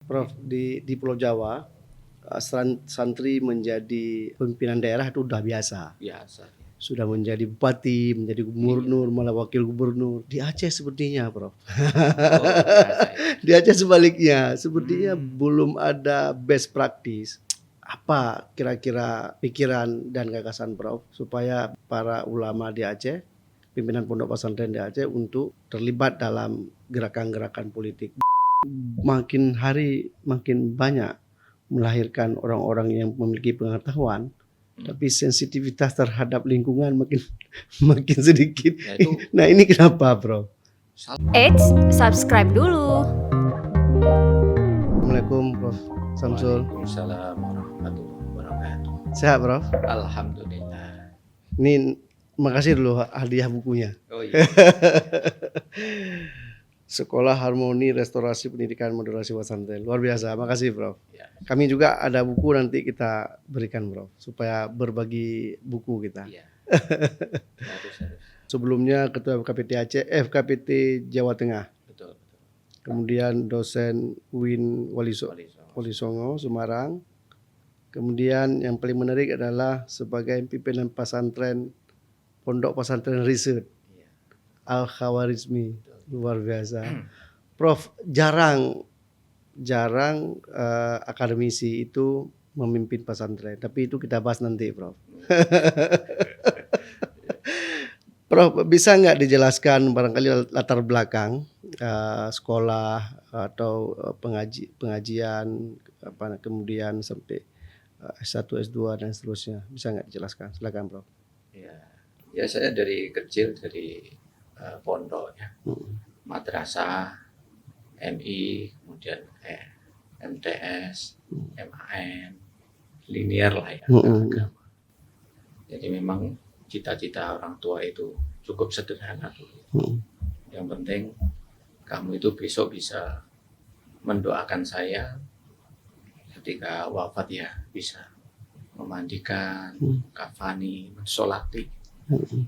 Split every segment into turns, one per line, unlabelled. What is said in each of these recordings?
Prof, di Pulau Jawa, santri menjadi pimpinan daerah itu udah biasa.
Biasa.
Sudah menjadi bupati, menjadi gubernur, malah wakil gubernur. Di Aceh sepertinya, Prof.
Oh, biasa ya.
Di Aceh sebaliknya, sepertinya belum ada best practice. Apa kira-kira pikiran dan gagasan Prof supaya para ulama di Aceh, pimpinan pondok pesantren di Aceh untuk terlibat dalam gerakan-gerakan politik? Makin hari makin banyak melahirkan orang-orang yang memiliki pengetahuan, tapi sensitivitas terhadap lingkungan makin makin sedikit.
Ya, itu
Nah, ini kenapa, Bro?
Eits, subscribe dulu.
Assalamualaikum, Prof. Samsul.
Waalaikumsalam warahmatullahi wabarakatuh.
Sehat, Prof?
Alhamdulillah.
Ini makasih dulu hadiah bukunya.
Oh iya.
Sekolah Harmoni Restorasi Pendidikan Moderasi Pesantren. Luar biasa. Makasih, Prof.
Ya.
Kami juga ada buku nanti kita berikan, Prof, supaya berbagi buku kita.
Iya. Harus.
Sebelumnya Ketua FKPT Aceh, FKPT Jawa Tengah.
Betul.
Kemudian dosen UIN Walisongo, Semarang. Kemudian yang paling menarik adalah sebagai pimpinan pesantren Pondok Pesantren Riset
Iya.
Al-Khawarizmi. Luar biasa. Prof, jarang akademisi itu memimpin pesantren, tapi itu kita bahas nanti, Prof. Prof, bisa nggak dijelaskan barangkali latar belakang sekolah atau pengajian kemudian sampai S1, S2 dan seterusnya, bisa nggak dijelaskan? Silakan, Prof.
Ya, saya dari kecil dari pondok ya, madrasah, MI, kemudian MTS, MAN, linear lah ya, agama. Jadi memang cita-cita orang tua itu cukup sederhana dulu. Yang penting kamu itu besok bisa mendoakan saya ketika wafat, ya bisa memandikan, kafani, mensolati,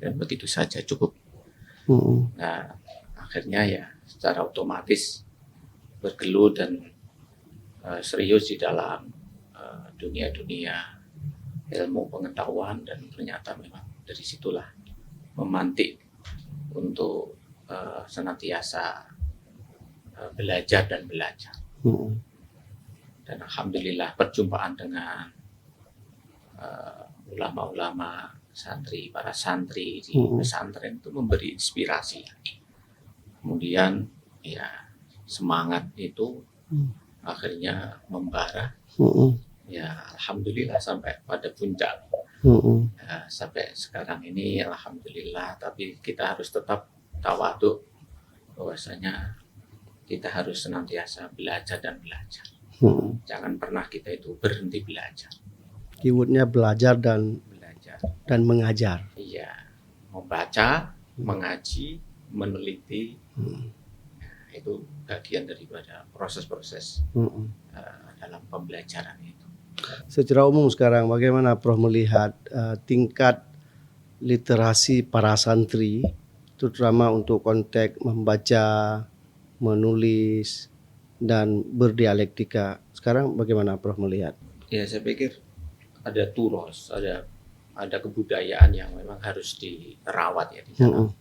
dan begitu saja cukup. Nah, akhirnya ya secara otomatis bergelut dan serius di dalam dunia ilmu pengetahuan, dan ternyata memang dari situlah memantik untuk senantiasa belajar. Dan alhamdulillah perjumpaan dengan ulama-ulama santri, para santri di pesantren itu memberi inspirasi. Kemudian ya semangat itu akhirnya membara. Ya alhamdulillah sampai pada puncak. Ya, sampai sekarang ini alhamdulillah, tapi kita harus tetap tawadhu bahwasanya kita harus senantiasa belajar. Jangan pernah kita itu berhenti belajar.
Keywordnya belajar dan mengajar.
Iya, membaca, mengaji, meneliti, itu bagian daripada proses-proses dalam pembelajaran itu.
Secara umum sekarang bagaimana Prof melihat tingkat literasi para santri, terutama untuk konteks membaca, menulis, dan berdialektika. Sekarang bagaimana Prof melihat?
Ya, saya pikir ada turos, ada kebudayaan yang memang harus dirawat ya di dalam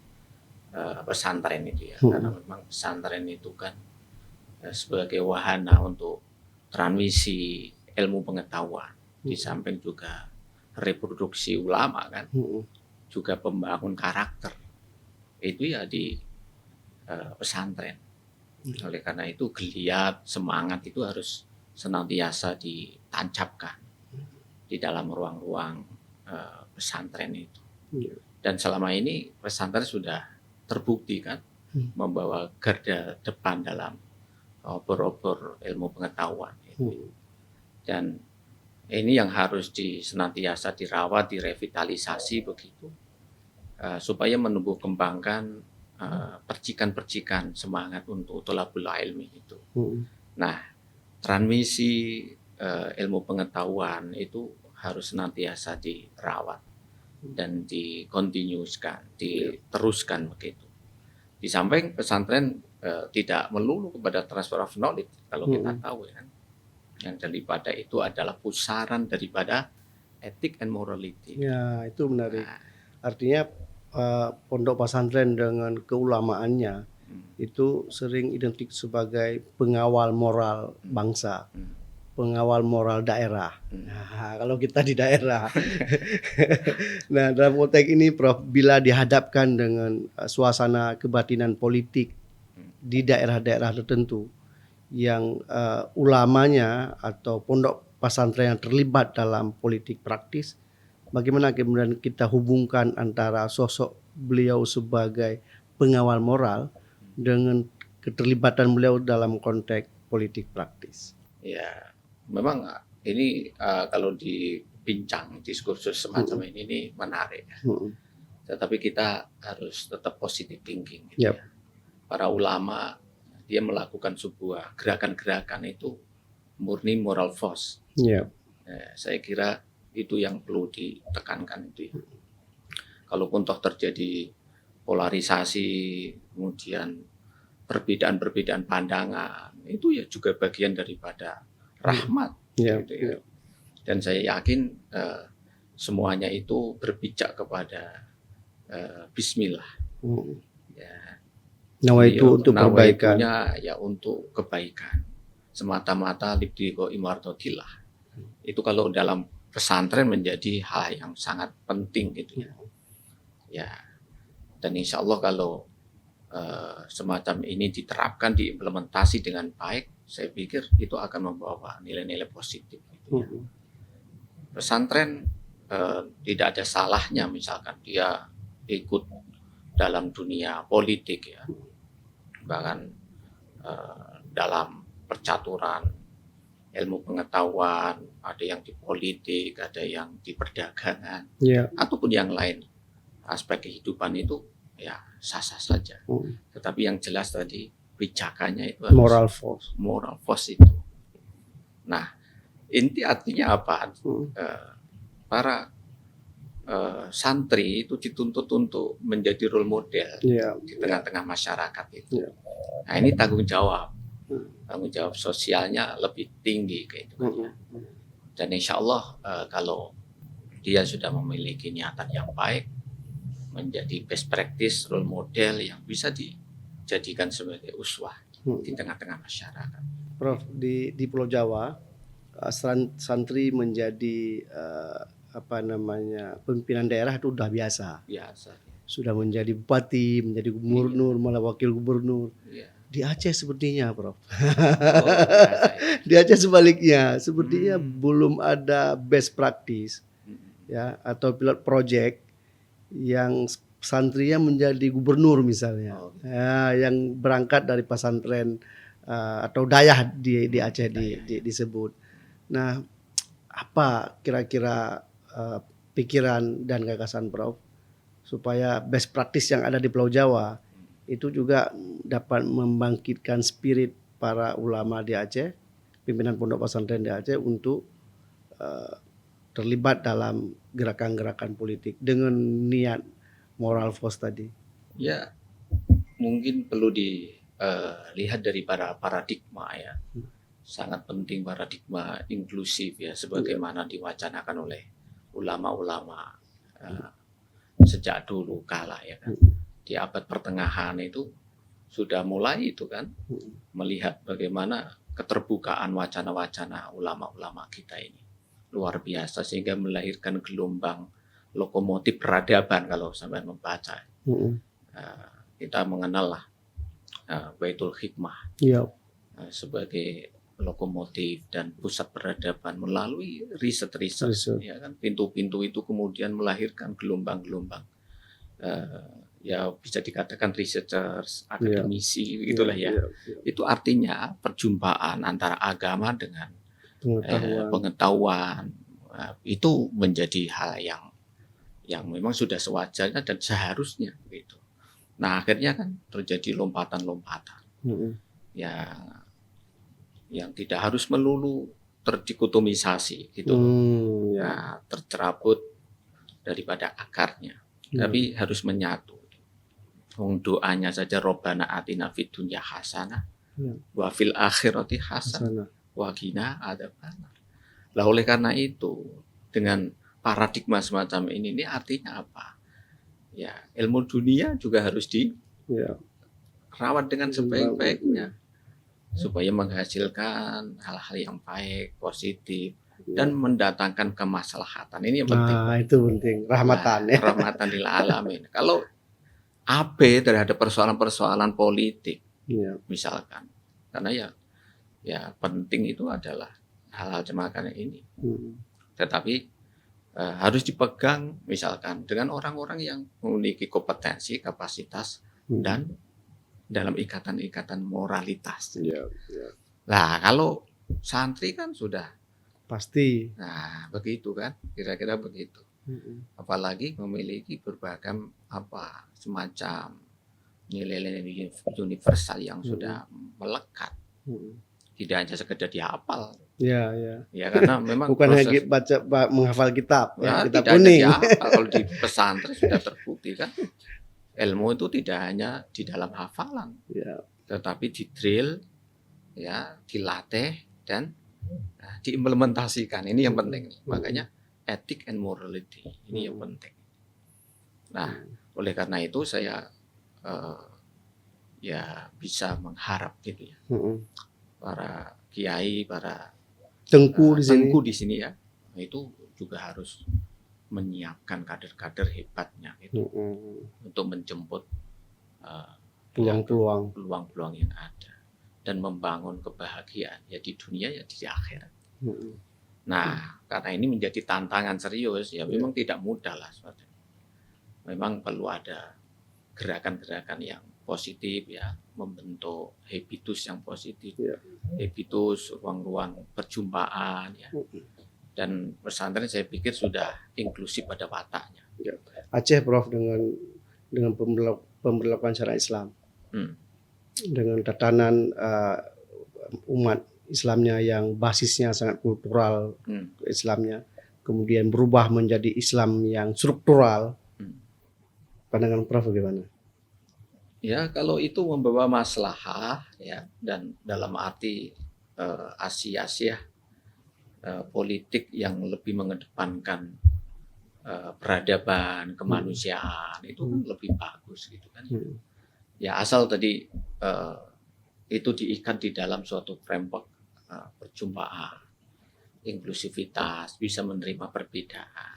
pesantren itu ya. Karena memang pesantren itu kan sebagai wahana untuk transmisi ilmu pengetahuan, di samping juga reproduksi ulama kan, juga pembangun karakter itu ya di pesantren. Oleh karena itu geliat, semangat itu harus senantiasa ditancapkan di dalam ruang-ruang pesantren itu. Dan selama ini pesantren sudah terbukti kan membawa garda depan dalam obor-obor ilmu pengetahuan itu. Dan ini yang harus senantiasa dirawat, direvitalisasi begitu, supaya menumbuh kembangkan percikan-percikan semangat untuk thalabul ilmi itu. Nah, transmisi ilmu pengetahuan itu harus senantiasa dirawat dan dikontinuuskan, diteruskan begitu. Di samping pesantren tidak melulu kepada transfer of knowledge kalau kita tahu ya kan. Yang daripada itu adalah pusaran daripada etik and morality.
Ya, itu menarik.
Nah,
Artinya pondok pesantren dengan keulamaannya itu sering identik sebagai pengawal moral bangsa, pengawal moral daerah. Nah, kalau kita di daerah, nah dalam konteks ini, Prof, bila dihadapkan dengan suasana kebatinan politik di daerah-daerah tertentu yang ulamanya atau pondok pesantren yang terlibat dalam politik praktis, bagaimana kemudian kita hubungkan antara sosok beliau sebagai pengawal moral dengan keterlibatan beliau dalam konteks politik praktis?
ya memang ini kalau dibincang diskursus semacam ini menarik. Tetapi kita harus tetap positive thinking gitu
Yep.
ya. Para ulama dia melakukan sebuah gerakan-gerakan itu murni moral force.
Ya.
Saya kira itu yang perlu ditekankan itu ya. Kalaupun toh terjadi polarisasi, kemudian perbedaan-perbedaan pandangan, itu ya juga bagian daripada rahmat.
Ya.
Gitu ya. Dan saya yakin semuanya itu berpijak kepada Bismillah. Ya,
Nawaitu untuk perbaikan.
nawaitunya ya untuk kebaikan. Semata-mata libdiko imartotillah. Itu kalau dalam pesantren menjadi hal yang sangat penting gitu ya. Ya. Dan insya Allah kalau semacam ini diterapkan, diimplementasi dengan baik, saya pikir itu akan membawa nilai-nilai positif. Gitu ya. Pesantren tidak ada salahnya misalkan dia ikut dalam dunia politik ya, bahkan dalam percaturan ilmu pengetahuan, ada yang di politik, ada yang di perdagangan,
Ya.
ataupun yang lain aspek kehidupan itu ya sah-sah saja. Tetapi yang jelas tadi pijakannya itu harus
Moral force.
itu. Nah, inti artinya apa? Para santri itu dituntut untuk menjadi role model
Ya.
di tengah-tengah masyarakat itu.
Ya.
Nah, ini tanggung jawab sosialnya lebih tinggi kayak itu. Dan insya Allah kalau dia sudah memiliki niatan yang baik, menjadi best practice, role model yang bisa dijadikan sebagai uswah di tengah-tengah masyarakat.
Prof, di Pulau Jawa santri menjadi pimpinan daerah itu udah biasa.
Biasa.
Sudah menjadi bupati, menjadi gubernur, malah wakil gubernur.
Iya.
Di Aceh sepertinya, Prof.
Oh, biasa, ya.
Di Aceh sebaliknya, sepertinya belum ada best practice ya atau pilot project yang santrinya menjadi gubernur misalnya. Ya, yang berangkat dari pesantren atau dayah di Aceh disebut. Nah, apa kira-kira pikiran dan gagasan Prof supaya best practice yang ada di Pulau Jawa itu juga dapat membangkitkan spirit para ulama di Aceh, pimpinan pondok pesantren di Aceh untuk terlibat dalam gerakan-gerakan politik dengan niat moral force tadi?
Ya, mungkin perlu dilihat dari paradigma ya. Sangat penting paradigma inklusif ya, sebagaimana diwacanakan oleh ulama-ulama sejak dulu kala ya kan. Di abad pertengahan itu sudah mulai itu kan, melihat bagaimana keterbukaan wacana-wacana ulama-ulama kita ini luar biasa, sehingga melahirkan gelombang lokomotif peradaban. Kalau sampai membaca kita mengenal lah Baitul Hikmah sebagai lokomotif dan pusat peradaban melalui riset ya kan. Pintu-pintu itu kemudian melahirkan gelombang-gelombang ya bisa dikatakan researchers, akademisi, itulah ya. Itu artinya perjumpaan antara agama dengan pengetahuan. Itu menjadi hal yang memang sudah sewajarnya dan seharusnya begitu. Nah, akhirnya kan terjadi lompatan-lompatan yang tidak harus melulu terdikotomisasi gitu. Nah, tercerabut daripada akarnya, tapi harus menyatu. Wong doanya saja Robbana atina fid dunya hasanah
Ya.
wa fil akhirati hasanah
Sana.
wa qina adzabannar. Lah oleh karena itu dengan paradigma semacam ini artinya apa? Ya, ilmu dunia juga harus
Ya.
dirawat dengan sebaik-baiknya supaya menghasilkan hal-hal yang baik, positif dan mendatangkan kemaslahatan. Ini yang penting.
Nah, itu penting. Rahmatan ya.
Rahmatan lil alamin. Kalau AB terhadap persoalan-persoalan politik
Ya.
misalkan, karena ya penting itu adalah hal-hal semacam ini.
Hmm.
Tetapi harus dipegang misalkan dengan orang-orang yang memiliki kompetensi, kapasitas dan dalam ikatan-ikatan moralitas.
Ya, ya.
Nah, kalau santri kan sudah
Pasti.
nah begitu kan, kira-kira begitu. Apalagi memiliki berbagai semacam nilai-nilai universal yang sudah melekat, tidak hanya sekedar dihafal.
Ya, ya.
Ya karena memang
Bukan
proses,
hanya menghafal kitab,
ya,
kitab
tidak hanya
kuning.
dihafal. Kalau di pesantren sudah terbukti kan, ilmu itu tidak hanya di dalam hafalan,
Ya.
tetapi di drill, ya, dilatih dan diimplementasikan. Ini yang penting. Makanya ethic and morality ini yang penting. Nah, oleh karena itu saya ya bisa mengharap gitu ya, para kiai, para
Tengku di sini.
tengku di sini ya, itu juga harus menyiapkan kader-kader hebatnya gitu untuk menjemput
Peluang-peluang.
peluang-peluang yang ada dan membangun kebahagiaan ya di dunia ya di akhirat. Nah, karena ini menjadi tantangan serius ya, memang tidak mudah lah sebenarnya. Memang perlu ada gerakan-gerakan yang positif ya, membentuk habitus yang positif,
Ya.
habitus ruang-ruang perjumpaan ya. Dan pesantren saya pikir sudah inklusif pada wataknya.
Aceh, Prof, dengan pemberlakuan syariat Islam, dengan tatanan umat Islamnya yang basisnya sangat kultural, Islamnya kemudian berubah menjadi Islam yang struktural. Pandangan Prof bagaimana?
Ya kalau itu membawa maslahah ya, dan dalam arti Asia politik yang lebih mengedepankan peradaban, kemanusiaan itu kan lebih bagus gitu kan. Ya asal tadi itu diikat di dalam suatu framework perjumpaan, inklusivitas, bisa menerima perbedaan.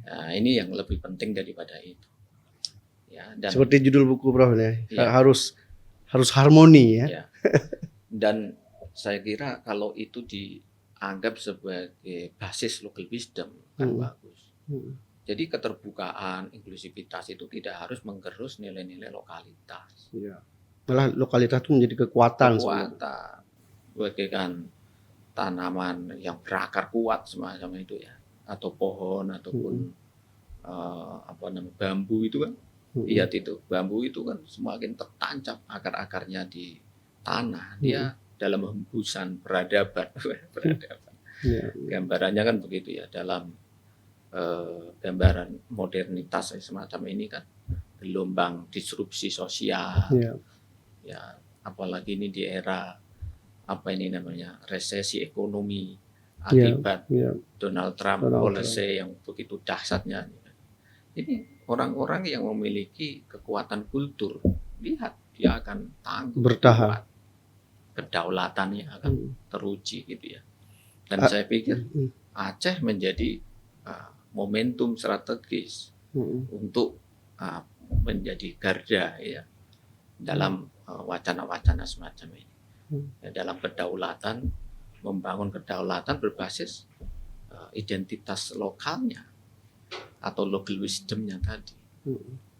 Nah, ini yang lebih penting daripada itu. Ya, dan
seperti judul buku Prof ya,
Ya.
harus harmoni ya.
Ya. Dan saya kira kalau itu dianggap sebagai basis local wisdom kan bagus. Jadi keterbukaan, inklusivitas itu tidak harus menggerus nilai-nilai lokalitas.
Ya. Malah lokalitas itu menjadi kekuatan.
Kekuatan, bagaikan tanaman yang berakar kuat semacam itu ya, atau pohon ataupun bambu itu kan. Lihat itu, bambu itu kan semakin tertancap akar-akarnya di tanah, dia dalam hembusan peradaban.
Ya.
Gambarannya kan begitu ya, dalam gambaran modernitas semacam ini kan, gelombang disrupsi sosial, ya apalagi ini di era resesi ekonomi akibat Donald Trump policy yang begitu dahsyatnya. Ini orang-orang yang memiliki kekuatan kultur, lihat dia akan tangguh,
bertahan,
kedaulatannya akan teruji gitu ya. Dan saya pikir Aceh menjadi momentum strategis untuk menjadi garda ya dalam wacana-wacana semacam ini. Ya, dalam kedaulatan, membangun kedaulatan berbasis identitas lokalnya atau local wisdomnya tadi.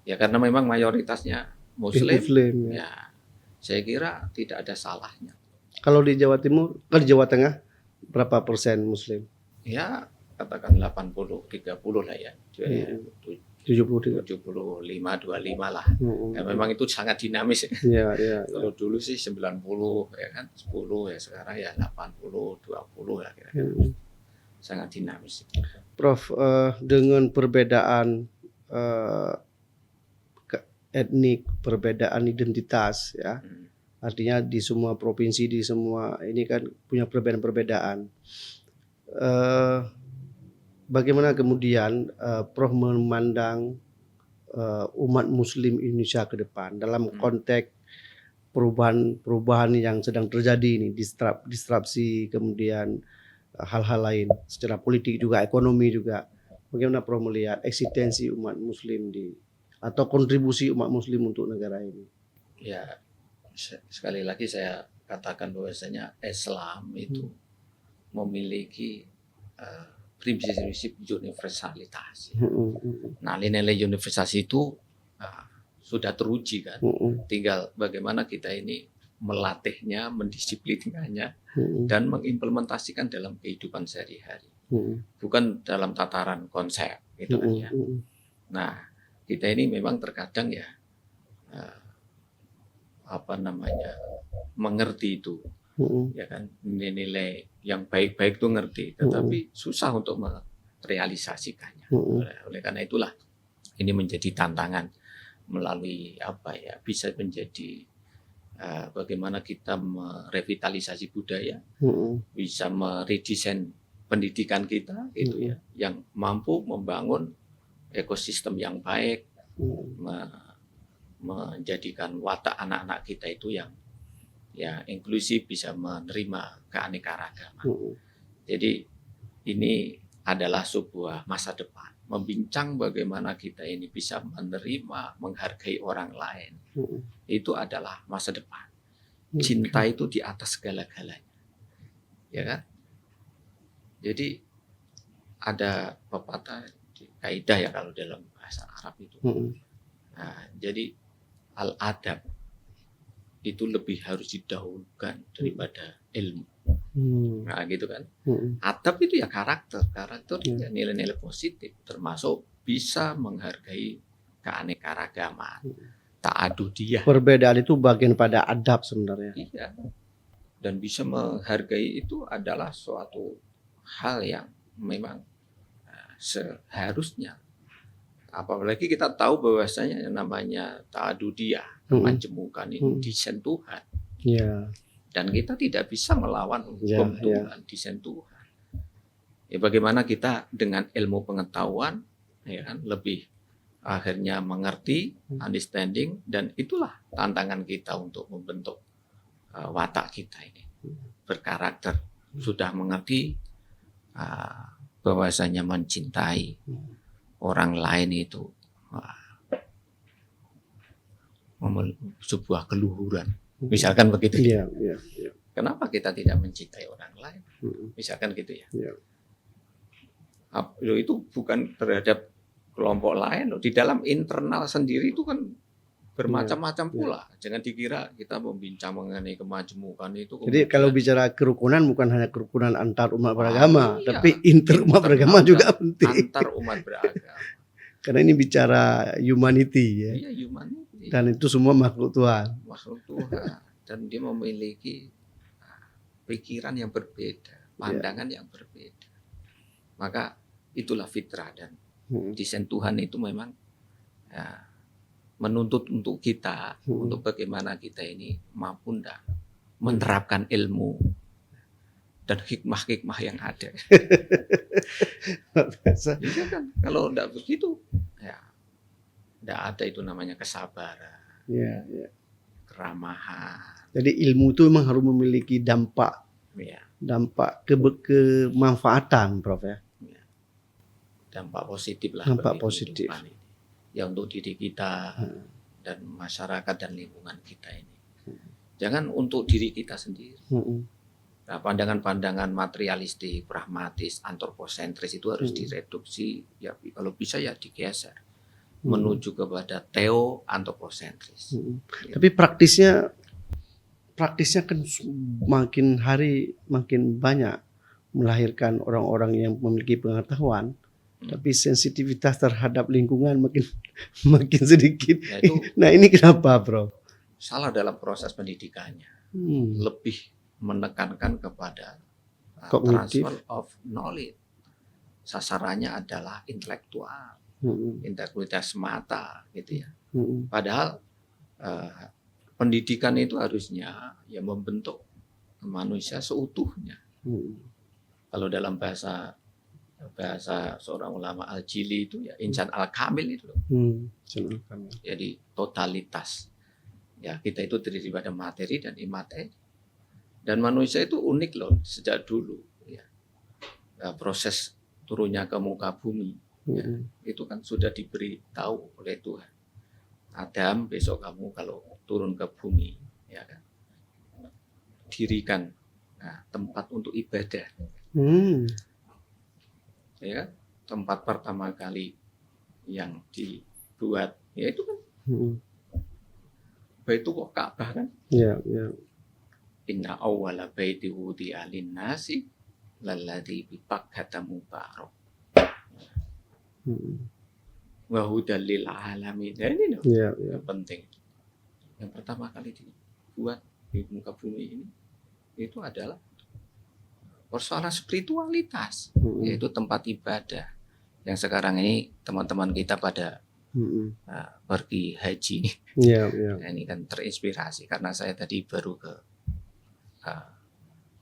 Ya karena memang mayoritasnya Muslim ya saya kira tidak ada salahnya.
Kalau di Jawa Timur, di Jawa Tengah berapa persen Muslim?
Ya katakan 80-30 lah ya. 75-25 lah. Ya, memang itu sangat dinamis ya. Kalau dulu sih 90 ya kan, 10 ya, sekarang ya 80-20 lah kira-kira. Sangat dinamis.
Prof, dengan perbedaan etnik, perbedaan identitas ya.
Hmm.
Artinya di semua provinsi, di semua ini kan punya perbedaan-perbedaan. Eh, Bagaimana kemudian Prof memandang umat Muslim Indonesia ke depan dalam konteks perubahan yang sedang terjadi ini, disrupsi, kemudian hal-hal lain secara politik juga, ekonomi juga. Bagaimana Prof melihat eksistensi umat Muslim atau kontribusi umat Muslim untuk negara ini?
Ya, sekali lagi saya katakan bahwasanya Islam itu memiliki prinsip-prinsip universalitas. Nah, nilai universalitas itu sudah teruji kan. Tinggal bagaimana kita ini melatihnya, mendisiplinkannya, dan mengimplementasikan dalam kehidupan sehari-hari. Bukan dalam tataran konsep gitu kan ya. Nah, kita ini memang terkadang ya mengerti itu. Ya kan, nilai-nilai yang baik-baik itu ngerti, tetapi susah untuk merealisasikannya. Oleh karena itulah ini menjadi tantangan melalui bisa menjadi bagaimana kita merevitalisasi budaya, bisa meredesain pendidikan kita gitu ya, yang mampu membangun ekosistem yang baik, menjadikan watak anak-anak kita itu yang inklusif, bisa menerima keanekaragaman. Jadi ini adalah sebuah masa depan, membincang bagaimana kita ini bisa menerima, menghargai orang lain. Itu adalah masa depan. Cinta itu di atas segala-galanya. Ya kan? Jadi ada pepatah kaidah ya kalau dalam bahasa Arab itu. Nah, jadi al-adab itu lebih harus didahulukan daripada ilmu. Nah, gitu kan. Adab itu ya karakter ya nilai-nilai positif, termasuk bisa menghargai keanekaragaman, ta'adudiyah.
Perbedaan itu bagian pada adab sebenarnya.
Iya. Dan bisa menghargai itu adalah suatu hal yang memang seharusnya. Apalagi kita tahu bahwasanya yang namanya ta'adudiyah, kemajemukan ini desain Tuhan.
Ya.
Dan kita tidak bisa melawan hukum Tuhan, desain Tuhan. Ya, bagaimana kita dengan ilmu pengetahuan ya kan, lebih akhirnya mengerti, understanding, dan itulah tantangan kita untuk membentuk watak kita ini berkarakter, sudah mengerti bahwasanya mencintai orang lain itu sebuah keluhuran, misalkan begitu.
Iya.
Kenapa kita tidak mencintai orang lain, misalkan gitu ya. Itu bukan terhadap kelompok lain, di dalam internal sendiri itu kan bermacam-macam pula. Jangan dikira kita membincang mengenai kemajemukan itu.
Jadi kalau bicara kerukunan bukan hanya kerukunan antar umat beragama, tapi inter umat beragama
ada,
juga penting.
Antar umat beragama.
Karena ini bicara humanity ya.
Iya, humanity.
Dan itu semua makhluk Tuhan.
Makhluk Tuhan. Dan dia memiliki pikiran yang berbeda, pandangan yang berbeda. Maka itulah fitrah, dan desain Tuhan itu memang menuntut untuk kita, untuk bagaimana kita ini mampu menerapkan ilmu dan hikmah-hikmah yang ada. Jadi kan kalau tidak begitu, ya tidak ada itu namanya kesabaran, keramahan.
Jadi ilmu itu memang harus memiliki dampak kemanfaatan, Prof ya.
Dampak positif lah.
Dampak positif.
Ini. Ya untuk diri kita dan masyarakat dan lingkungan kita ini. Jangan untuk diri kita sendiri. Nah, pandangan-pandangan materialistik, pragmatis, antroposentris itu harus direduksi. Ya kalau bisa ya digeser menuju kepada teo-antroposentris.
Tapi praktisnya kan makin hari makin banyak melahirkan orang-orang yang memiliki pengetahuan. Tapi sensitivitas terhadap lingkungan makin sedikit. Nah ini kenapa, Bro?
Salah dalam proses pendidikannya. Lebih menekankan kepada transfer of knowledge. Sasarannya adalah intelektual, integritas semata, gitu ya. Padahal pendidikan itu harusnya ya membentuk manusia seutuhnya. Kalau dalam bahasa seorang ulama Al-Jili itu ya insan al-kamil itu loh. Jadi totalitas. Ya, kita itu terdiri pada materi dan imateri. Dan manusia itu unik loh sejak dulu ya. Proses turunnya ke muka bumi ya, itu kan sudah diberitahu oleh Tuhan. Adam, besok kamu kalau turun ke bumi ya kan, dirikan tempat untuk ibadah. Ya, tempat pertama kali yang dibuat ya itu kan Baitul Ka'bah kan. Inna awwala baiti wudi'a lin-nasi lalladzi bi Bakkata mubarak wa hudal lil alamin. Ini yang penting. Yang pertama kali dibuat di muka bumi ini itu adalah persoalan spiritualitas, yaitu tempat ibadah. Yang sekarang ini teman-teman kita pada pergi haji. Ini kan terinspirasi karena saya tadi baru ke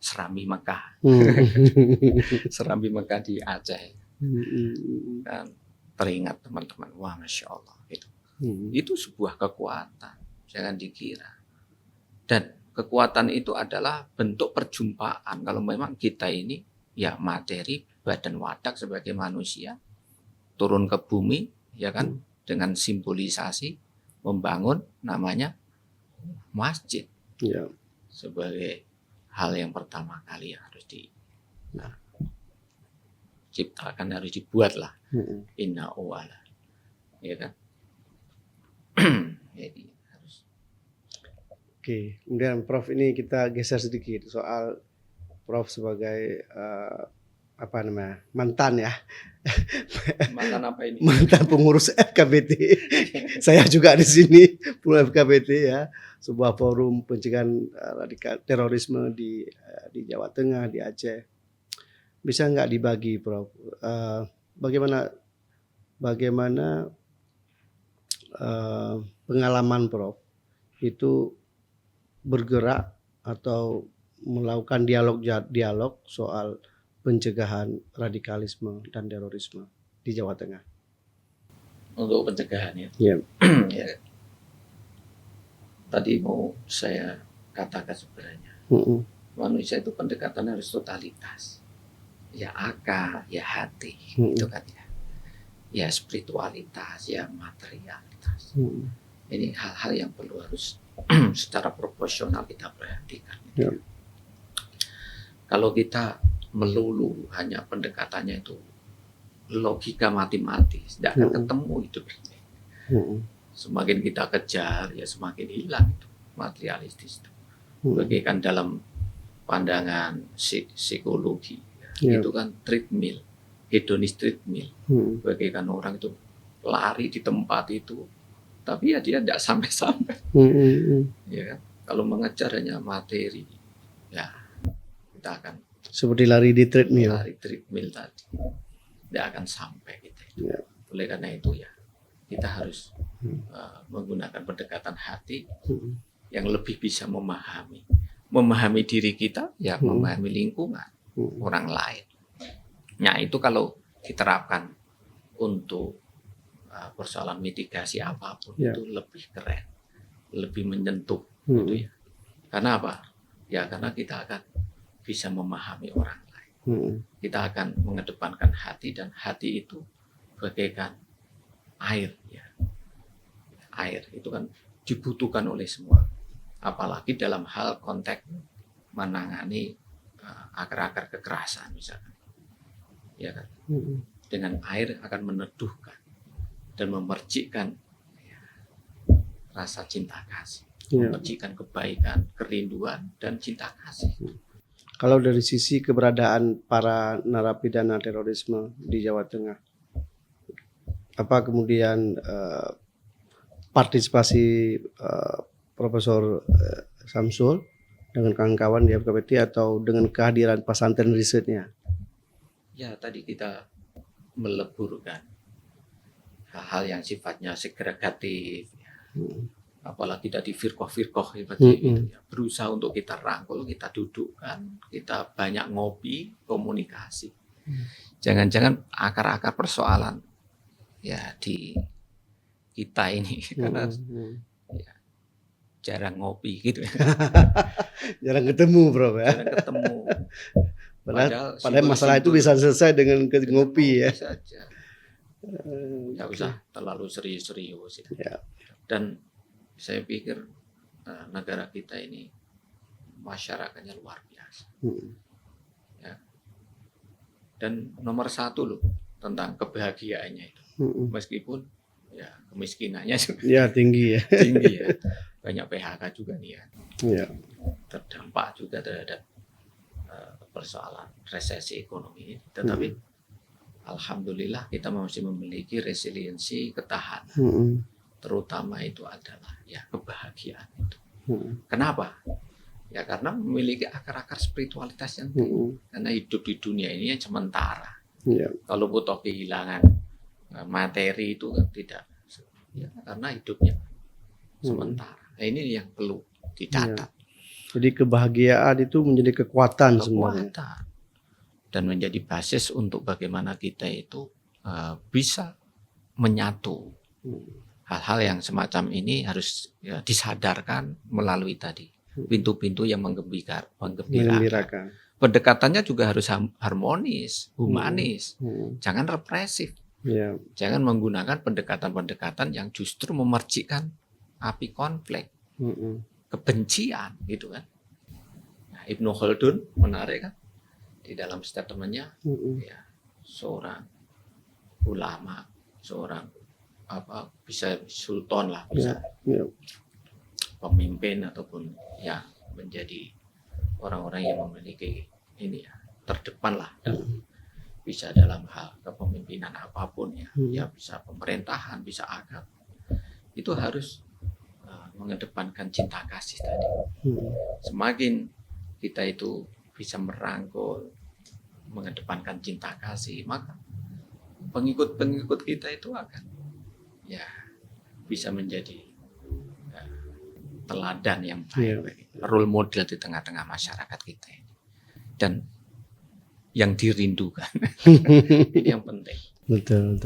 Serambi Mekah. Serambi Mekah di Aceh. Dan teringat teman-teman, wah Masya Allah itu sebuah kekuatan, jangan dikira. Dan kekuatan itu adalah bentuk perjumpaan. Kalau memang kita ini ya materi, badan wadak sebagai manusia turun ke bumi ya kan, dengan simbolisasi membangun namanya masjid sebagai hal yang pertama kali yang harus diciptakan, harus dibuat lah. Inna awwala ya kan. Jadi harus.
Oke, kemudian Prof ini kita geser sedikit soal Prof sebagai mantan ya.
Mantan apa ini?
Mantan pengurus FKBT. Saya juga di sini pengurus FKBT ya, sebuah forum pencegahan radikal terorisme di Jawa Tengah, di Aceh. Bisa nggak dibagi, Prof? Bagaimana pengalaman Prof itu bergerak atau melakukan dialog soal pencegahan radikalisme dan terorisme di Jawa Tengah?
Untuk pencegahan ya.
Ya.
Tadi mau saya katakan sebenarnya manusia itu pendekatannya harus totalitas. Ya akal, ya hati, itu kan ya. Ya spiritualitas, ya materialitas. Ini hal-hal yang perlu harus secara proporsional kita perhatikan. Kalau kita melulu hanya pendekatannya itu logika matematis, tidak akan ketemu hidup ini. Semakin kita kejar, ya semakin hilang itu materialistis itu. Bagaikan dalam pandangan psikologi, itu kan treadmill, hedonis treadmill. Bagaikan orang itu lari di tempat itu, tapi ya dia tidak sampai-sampai. Ya kan? Kalau mengejar hanya materi, ya kita akan
seperti lari di treadmill.
Lari treadmill tadi, tidak akan sampai kita. Oleh karena itu ya kita harus menggunakan pendekatan hati yang lebih bisa memahami diri kita, ya memahami lingkungan orang lain. Nah itu kalau diterapkan untuk persoalan mitigasi apapun itu lebih keren, lebih menyentuh gitu ya. Karena apa? Ya karena kita akan bisa memahami orang lain. Kita akan mengedepankan hati, dan hati itu bagaikan air ya. Air itu kan dibutuhkan oleh semua. Apalagi dalam hal konteks menangani akar-akar kekerasan misalkan. Ya kan? Dengan air akan meneduhkan dan memercikkan rasa cinta kasih, memercikkan kebaikan, kerinduan, dan cinta kasih.
Kalau dari sisi keberadaan para narapidana terorisme di Jawa Tengah, apa kemudian partisipasi Profesor Samsul dengan kawan-kawan di FKBT atau dengan kehadiran pesantren risetnya?
Ya tadi kita meleburkan hal-hal yang sifatnya segregatif, ya. Apalagi tadi firqah-firqah seperti itu ya. Berusaha untuk kita rangkul, kita dudukkan, kita banyak ngopi, komunikasi. Jangan-jangan akar-akar persoalan ya di kita ini karena ya, jarang ngopi gitu ya.
Jarang ketemu, Bro ya.
Jarang ketemu.
Padahal masalah itu bisa selesai dengan ngopi ya.
Saja. Nggak usah terlalu serius-serius.
Ya.
Dan saya pikir negara kita ini masyarakatnya luar biasa. Ya. Dan nomor satu loh tentang kebahagiaannya itu. Meskipun ya kemiskinannya juga
Ya tinggi ya.
tinggi ya. Banyak PHK juga nih ya.
Ya.
Terdampak juga terhadap persoalan resesi ekonomi ini. Tetapi alhamdulillah kita masih memiliki resiliensi, ketahanan. Terutama itu adalah ya kebahagiaan itu. Kenapa? Ya karena memiliki akar-akar spiritualitas yang tinggi. Karena hidup di dunia ini yang sementara.
Ya.
Kalau butuh kehilangan materi itu kan tidak. Ya, karena hidupnya sementara. Nah, ini yang perlu dicatat.
Jadi kebahagiaan itu menjadi kekuatan sebenarnya.
Dan menjadi basis untuk bagaimana kita itu bisa menyatu. Hal-hal yang semacam ini harus ya, disadarkan melalui tadi pintu-pintu yang menggembirakan. Pendekatannya juga harus harmonis, humanis, jangan represif.
Ya.
Jangan menggunakan pendekatan-pendekatan yang justru memercikkan api konflik, kebencian, gitu kan. Nah, Ibnu Khaldun menarik kan di dalam statementnya, ya, seorang ulama, seorang bisa sultan lah, bisa pemimpin ataupun ya menjadi orang-orang yang memiliki ini ya terdepan lah dalam bisa dalam hal kepemimpinan apapun ya, ya bisa pemerintahan, bisa agama, itu harus mengedepankan cinta kasih tadi. Semakin kita itu bisa merangkul, mengedepankan cinta kasih, maka pengikut-pengikut kita itu akan ya bisa menjadi teladan yang baik, role model di tengah-tengah masyarakat kita ini. Dan yang dirindukan. Ini yang penting.
Betul.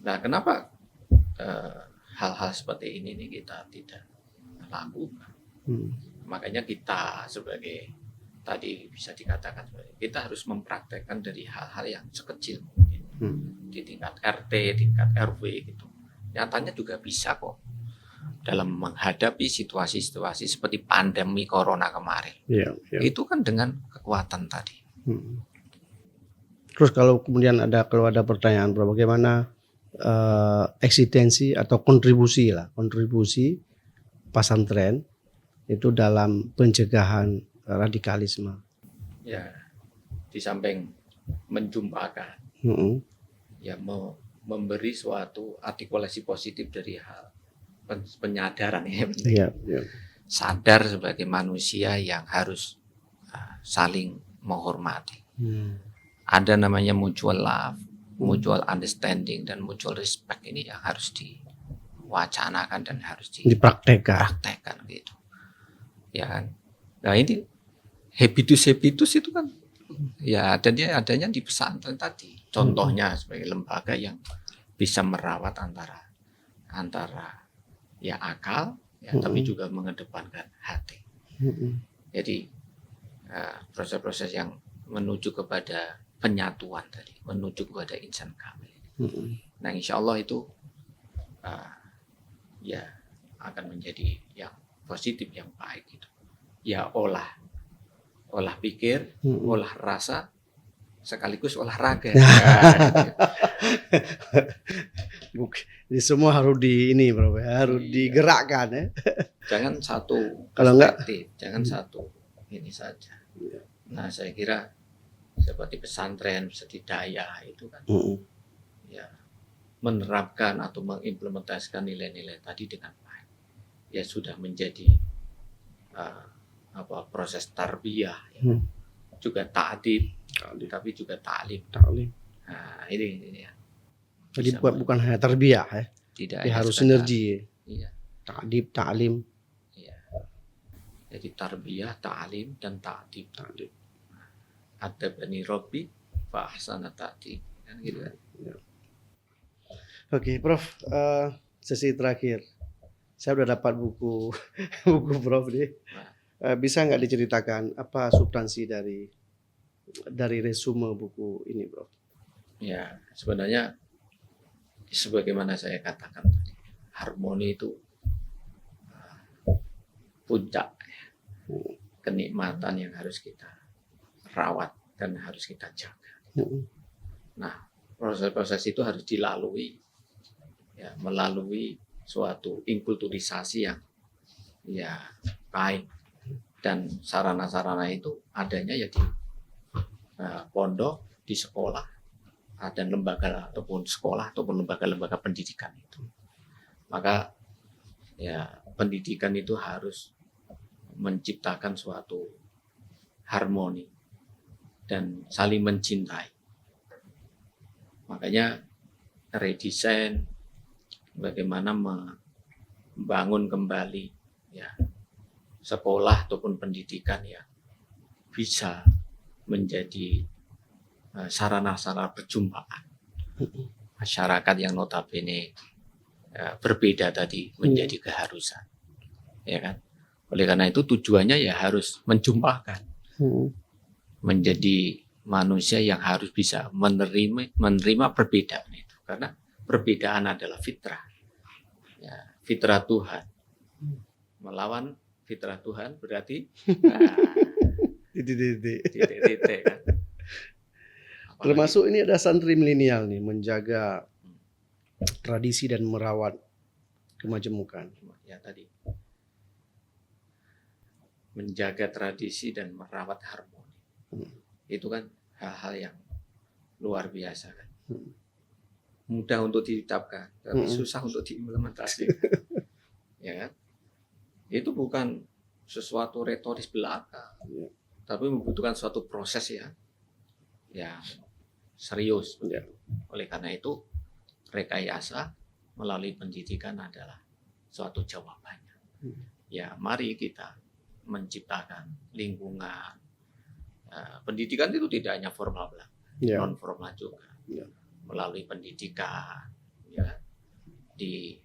Nah, kenapa hal-hal seperti ini nih kita tidak lakukan? Makanya kita sebagai tadi bisa dikatakan kita harus mempraktekkan dari hal-hal yang sekecil mungkin di tingkat RT, tingkat RW gitu. Nyatanya juga bisa kok dalam menghadapi situasi-situasi seperti pandemi corona kemarin. Itu kan dengan kekuatan tadi.
Terus kalau ada pertanyaan, Bro, bagaimana eksistensi atau kontribusi pesantren itu dalam pencegahan radikalisme?
Ya, di samping menjumpakan, ya memberi suatu artikulasi positif dari hal penyadaran ini. Sadar sebagai manusia yang harus saling menghormati. Ada namanya mutual love, mutual understanding, dan mutual respect ini yang harus diwacanakan dan harus dipraktekkan gitu. Ya kan? Nah ini habitus itu kan ya adanya di pesantren tadi. Contohnya sebagai lembaga yang bisa merawat antara ya akal ya, tapi juga mengedepankan hati. Jadi proses-proses yang menuju kepada penyatuan tadi, menuju kepada insan kamil. Nah, insya Allah itu ya akan menjadi yang positif, yang baik gitu. Ya olah pikir, olah rasa, sekaligus olahraga.
Jadi semua harus harus digerakkan ya.
Jangan satu
Kalau
perspektif, jangan satu ini saja. Nah, saya kira seperti pesantren, setidaknya itu kan ya menerapkan atau mengimplementasikan nilai-nilai tadi dengan baik. Ya sudah menjadi proses tarbiyah ya. Juga ta'dib, tapi juga ta'lim. Nah, ini ya.
Jadi bukan hanya tarbiyah ya.
Tidak
harus sinergi.
Iya.
ta'dib, ta'lim.
Ya. Jadi tarbiyah, ta'lim, dan ta'dib. Adabani Rabbi fa ahsana ta'dib. Kan gitu kan.
Oke, Prof. Sesi terakhir. Saya udah dapat buku buku Prof nih. Bisa nggak diceritakan apa substansi dari resume buku ini, Prof?
Ya, sebenarnya sebagaimana saya katakan tadi, harmoni itu puncak kenikmatan yang harus kita rawat dan harus kita jaga. Nah, proses-proses itu harus dilalui, ya, melalui suatu inkulturisasi yang ya baik, dan sarana-sarana itu adanya ya di pondok, di sekolah, dan lembaga ataupun sekolah ataupun lembaga-lembaga pendidikan itu. Maka ya pendidikan itu harus menciptakan suatu harmoni dan saling mencintai. Makanya redesign bagaimana membangun kembali ya sekolah ataupun pendidikan ya bisa menjadi sarana-sarana perjumpaan masyarakat yang notabene berbeda tadi menjadi keharusan, ya kan? Oleh karena itu tujuannya ya harus menjumpakan, menjadi manusia yang harus bisa menerima perbedaan itu, karena perbedaan adalah fitrah, ya, fitrah Tuhan. Melawan fitrah Tuhan berarti titik-titik kan.
Termasuk ini ada santri milenial nih, menjaga tradisi dan merawat kemajemukan.
Ya tadi, menjaga tradisi dan merawat harmoni. Itu kan hal-hal yang luar biasa kan. Mudah untuk ditetapkan, tapi susah untuk diimplementasikan. Ya kan? Itu bukan sesuatu retoris belaka, tapi membutuhkan suatu proses yang serius. Oleh karena itu rekayasa melalui pendidikan adalah suatu jawabannya. Ya, mari kita menciptakan lingkungan pendidikan itu tidak hanya formal belaka, non formal juga. Melalui pendidikan, ya, di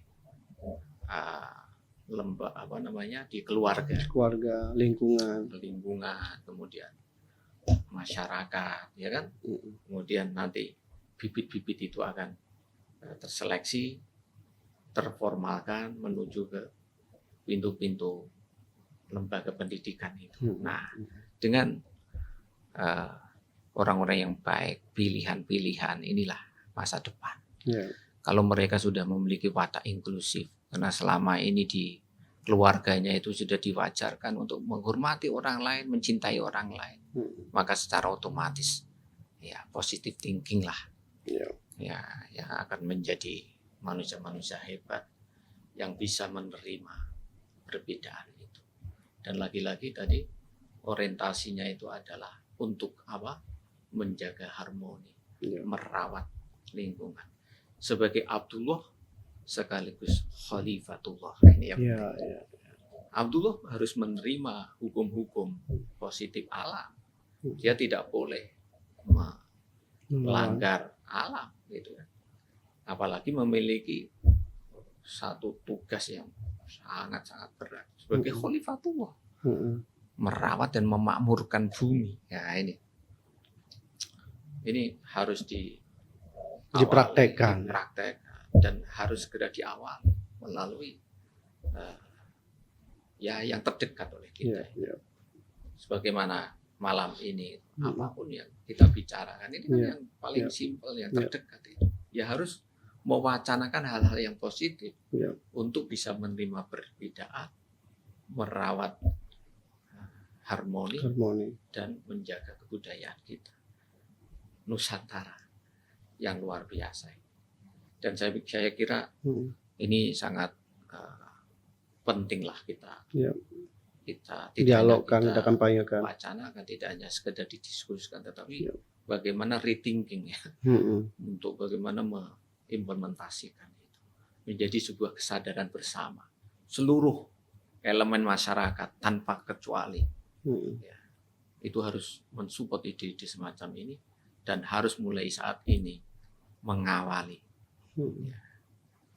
di keluarga,
lingkungan,
kemudian masyarakat, ya kan? Kemudian nanti bibit-bibit itu akan terseleksi, terformalkan menuju ke pintu-pintu lembaga pendidikan itu. Nah, dengan orang-orang yang baik, pilihan-pilihan inilah masa depan. Kalau mereka sudah memiliki watak inklusif, karena selama ini di keluarganya itu sudah diwajarkan untuk menghormati orang lain, mencintai orang lain, maka secara otomatis ya positive thinking lah, ya yang akan menjadi manusia-manusia hebat yang bisa menerima perbedaan itu. Dan lagi-lagi tadi orientasinya itu adalah untuk apa? Menjaga harmoni, merawat lingkungan. Sebagai Abdullah sekaligus Khalifatullah. Ini yang penting. Abdullah harus menerima hukum-hukum positif alam. Dia tidak boleh melanggar alam, gitu kan. Apalagi memiliki satu tugas yang sangat-sangat berat sebagai Khalifatullah, merawat dan memakmurkan bumi. Ya, ini harus
dipraktekkan
dan harus segera diawali melalui yang terdekat oleh kita. Sebagaimana malam ini, apapun yang kita bicarakan ini kan yang paling simpel, yang terdekat itu. Ya harus mewacanakan hal-hal yang positif untuk bisa menerima perbedaan, merawat harmoni dan menjaga kebudayaan kita Nusantara yang luar biasa. Dan saya kira ini sangat pentinglah kita
dialogkan, kita kampanyekan,
wacanakan, tidak hanya sekedar didiskusikan, tetapi bagaimana rethinking ya, untuk bagaimana mengimplementasikan itu menjadi sebuah kesadaran bersama seluruh elemen masyarakat tanpa kecuali itu harus mensupport ide-ide semacam ini dan harus mulai saat ini mengawali.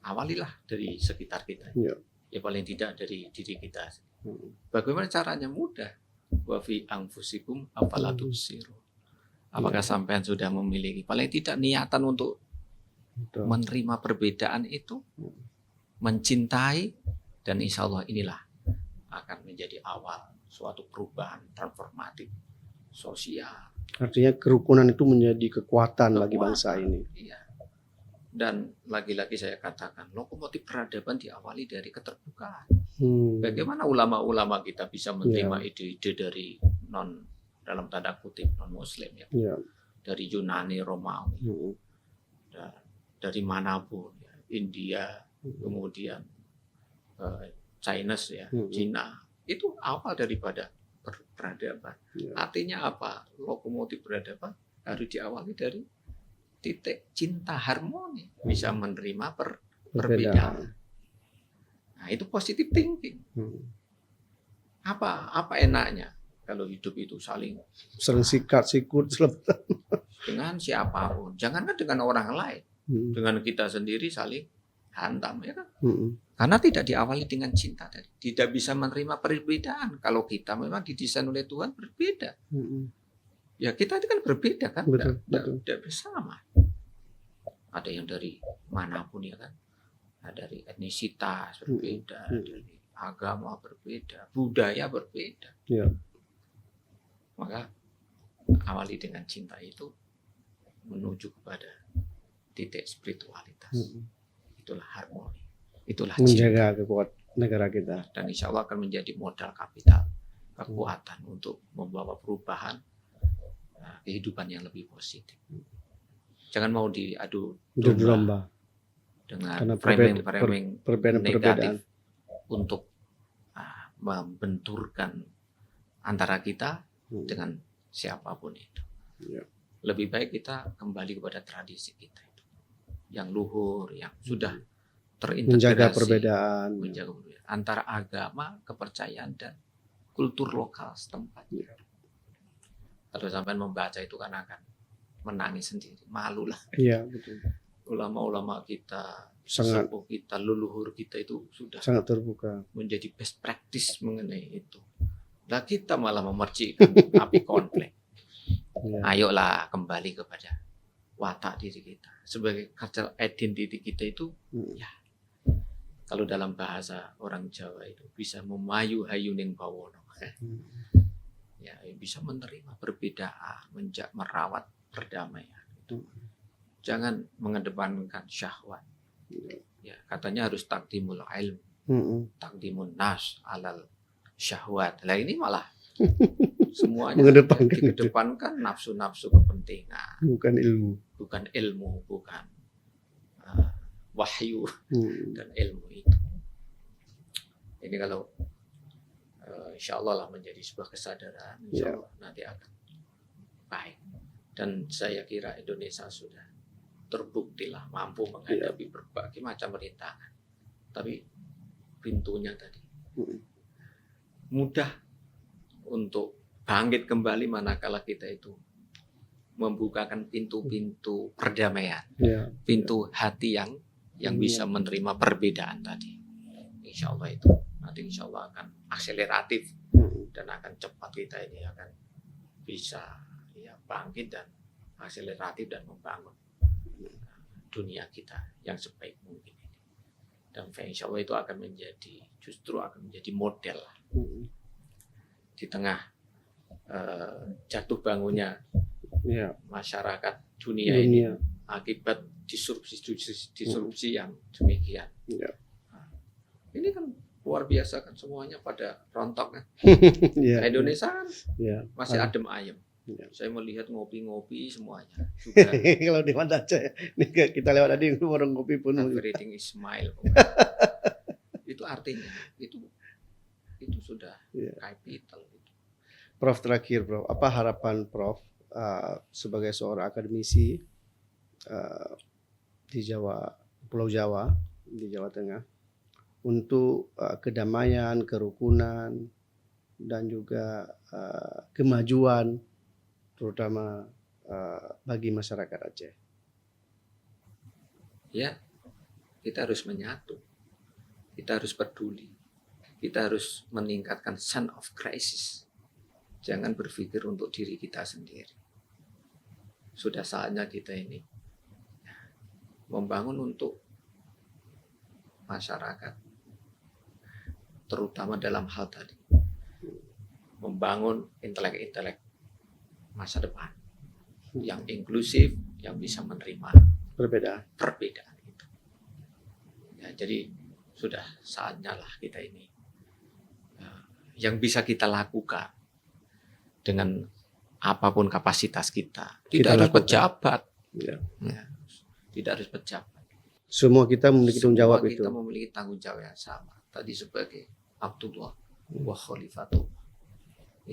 Awalilah dari sekitar kita. Ya paling tidak dari diri kita. Bagaimana caranya? Mudah. Wa fi anfusikum afala tubsirun. Apakah sampean sudah memiliki paling tidak niatan untuk menerima perbedaan itu, mencintai, dan insya Allah inilah akan menjadi awal suatu perubahan transformatif sosial.
Artinya kerukunan itu menjadi kekuatan bagi bangsa ini.
Iya. Dan lagi-lagi saya katakan lokomotif peradaban diawali dari keterbukaan. Bagaimana ulama-ulama kita bisa menerima ide-ide dari dalam tanda kutip non Muslim ya, dari Yunani, Romawi, dari manapun, ya. India, kemudian Chinese ya, Cina, itu awal daripada peradaban. Artinya apa? Lokomotif peradaban harus diawali dari titik cinta harmoni, bisa menerima perbedaan. Nah, itu positive thinking. Apa enaknya kalau hidup itu saling
sikat sikut
dengan siapapun, jangankan dengan orang lain, dengan kita sendiri saling hantam ya kan? Karena tidak diawali dengan cinta tadi, tidak bisa menerima perbedaan. Kalau kita memang didesain oleh Tuhan berbeda. Ya kita itu kan berbeda kan, tidak bersama. Ada yang dari manapun ya kan, ada dari etnisitas berbeda, dari agama berbeda, budaya berbeda. Maka awali dengan cinta itu menuju kepada titik spiritualitas. Itulah harmoni, itulah
menjaga kekuatan negara kita.
Dan insya Allah akan menjadi modal kapital, kekuatan untuk membawa perubahan kehidupan yang lebih positif. Jangan mau diadu domba dengan framing negatif untuk membenturkan antara kita dengan siapapun itu. Lebih baik kita kembali kepada tradisi kita itu, yang luhur, yang sudah terintegrasi,
menjaga perbedaan
antara agama, kepercayaan dan kultur lokal setempat. Kalau sampai membaca itu kan akan menangis sendiri, malu lah.
Iya betul.
Ulama-ulama kita,
sangat
sesepuh kita, leluhur kita itu sudah
sangat terbuka,
menjadi best practice mengenai itu. Nah kita malah memercikan api konflik. Ayolah kembali kepada watak diri kita sebagai cultural identity kita itu. Ya, kalau dalam bahasa orang Jawa itu bisa memayu hayuning bawono. Ya, bisa menerima perbedaan, merawat perdamaian. Jangan mengedepankan syahwat. Ya, katanya harus takdimul ilm, takdimun nas alal syahwat. Lah ini malah semuanya dikedepankan nafsu-nafsu kepentingan, bukan ilmu, bukan wahyu dan ilmu itu. Ini kalau insya Allah lah menjadi sebuah kesadaran, insya Allah nanti akan baik. Dan saya kira Indonesia sudah terbuktilah mampu menghadapi berbagai macam rintangan. Tapi pintunya tadi mudah untuk bangkit kembali manakala kita itu membukakan pintu-pintu perdamaian, pintu hati yang bisa menerima perbedaan tadi. Insya Allah itu nanti insya Allah akan akseleratif dan akan cepat kita ini akan bisa bangkit dan akseleratif dan membangun dunia kita yang sebaik mungkin ini. Dan insya Allah itu akan justru akan menjadi model di tengah jatuh bangunnya masyarakat dunia ini akibat disrupsi yang demikian. Ini kan luar biasa kan, semuanya pada rontok kan. Indonesia kan masih adem ayem. Saya melihat ngopi-ngopi semuanya.
Kalau di mana aja, kita lewat tadi warung kopi pun.
Everything is smile. Itu artinya itu sudah capital.
Prof terakhir, Prof, apa harapan Prof sebagai seorang akademisi di Pulau Jawa, di Jawa Tengah, untuk kedamaian, kerukunan, dan juga kemajuan, terutama bagi masyarakat Aceh.
Ya, kita harus menyatu, kita harus peduli, kita harus meningkatkan sense of crisis. Jangan berpikir untuk diri kita sendiri. Sudah saatnya kita ini membangun untuk masyarakat, terutama dalam hal tadi, membangun intelek-intelek masa depan yang inklusif, yang bisa menerima perbedaan itu. Ya, jadi sudah saatnya lah kita ini yang bisa kita lakukan dengan apapun kapasitas kita. Tidak harus pejabat. Ya, tidak harus pejabat.
Semua kita memiliki tanggung jawab itu.
Kita memiliki tanggung jawab yang sama. Tadi sebagai Abdullah wa Khalifatullah.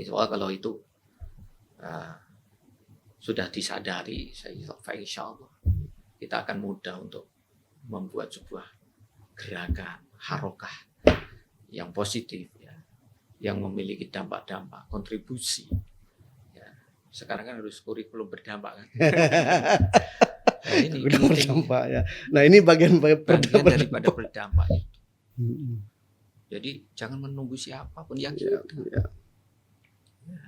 Soal kalau itu sudah disadari, insya Allah kita akan mudah untuk membuat sebuah gerakan, harokah yang positif, ya, yang memiliki dampak-dampak, kontribusi. Ya. Sekarang kan harus kurikulum berdampak kan. Nah, ini
berdampak ya. Nah ini bagian
daripada berdampak itu. Jadi jangan menunggu siapapun yang kita.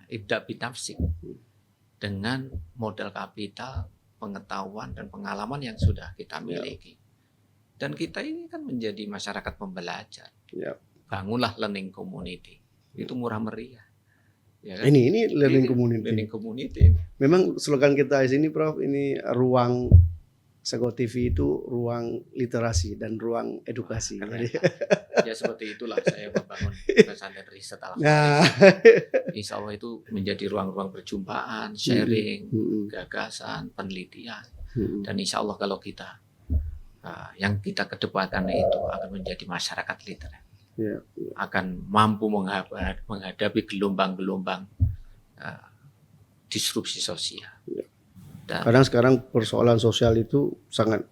Ibda binafsik dengan modal kapital, pengetahuan dan pengalaman yang sudah kita miliki. Dan kita ini kan menjadi masyarakat pembelajar. Bangunlah learning community. Itu murah meriah. Ya kan?
Ini learning community.
Learning community.
Memang slogan kita di sini, Prof, ini ruang Sago TV itu ruang literasi dan ruang edukasi.
Ya seperti itulah saya membangun pesantren riset alhamdulillah. Insya Allah itu menjadi ruang-ruang perjumpaan, sharing, gagasan, penelitian. Dan insya Allah kalau kita yang kita kedepankan itu akan menjadi masyarakat literate. Akan mampu menghadapi gelombang-gelombang disrupsi sosial.
Kadang sekarang persoalan sosial itu sangat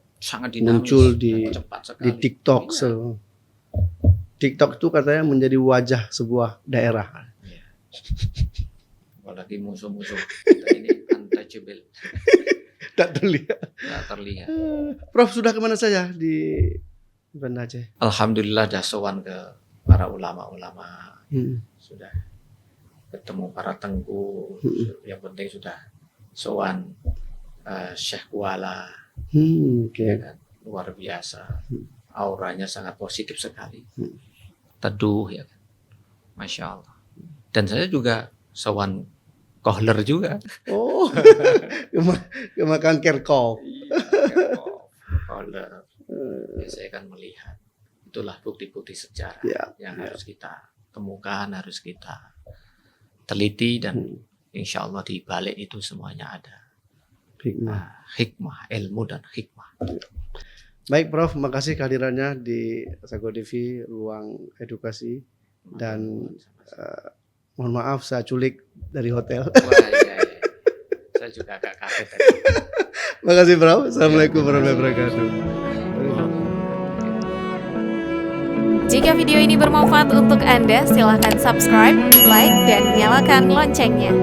dinamis,
muncul di TikTok.
Ya.
TikTok itu katanya menjadi wajah sebuah daerah.
Ya. Apalagi musuh-musuh kita ini untouchable.
Tak terlihat. Prof sudah kemana saja di Banda Aceh?
Alhamdulillah dah sowan ke para ulama-ulama. Sudah ketemu para tengku. Yang penting sudah sowan Syekh Kuala. Ya kan? Luar biasa. Auranya sangat positif sekali. Teduh ya kan. Masya Allah. Dan saya juga sowan kohler juga. Oh,
kemakan kerkop.
Iya, kerkop. Kohler. Ya, saya kan melihat itulah bukti-bukti sejarah yang harus kita temukan, harus kita teliti dan insya Allah di balik itu semuanya ada hikmah, ilmu dan hikmah.
Baik Prof, makasih kehadirannya di Sago TV ruang edukasi dan mohon maaf saya culik dari hotel.
Wah, iya. Saya juga agak kaget tadi.
Makasih Prof. Assalamualaikum warahmatullahi wabarakatuh.
Jika video ini bermanfaat untuk Anda, silakan subscribe, like, dan nyalakan loncengnya.